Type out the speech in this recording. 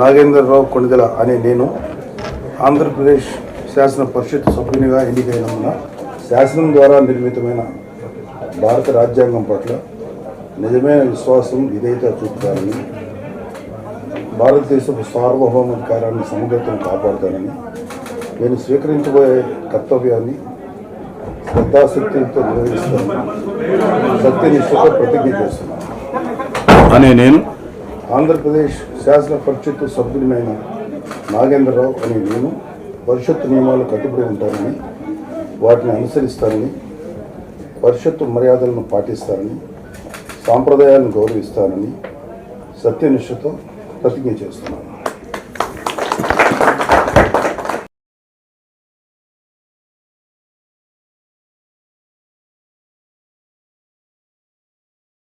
నాగేంద్రరావు కొణిదెల అనే నేను ఆంధ్రప్రదేశ్ శాసన పరిషత్ సభ్యునిగా ఎన్నికైనందున శాసనం ద్వారా నిర్మితమైన భారత రాజ్యాంగం పట్ల నిజమైన విశ్వాసం విధేయత చూపుతానని, భారతదేశపు సార్వభౌమాధికారాన్ని సమగ్రతను కాపాడుతానని, నేను స్వీకరించబోయే కర్తవ్యాన్ని శ్రద్ధాశక్తులతో నిర్వహిస్తానని సత్యనిష్టతో ప్రతిజ్ఞ చేస్తున్నాను. నేను ఆంధ్రప్రదేశ్ శాసన పరిషత్ సభ్యుడినైన నాగేంద్రరావు అనే నేను పరిషత్తు నియమాలు కట్టుబడి ఉంటానని, వాటిని అనుసరిస్తానని, పరిషత్తు మర్యాదలను పాటిస్తానని, సాంప్రదాయాలను గౌరవిస్తానని సత్యనిష్టతో ప్రతిజ్ఞ చేస్తున్నాను.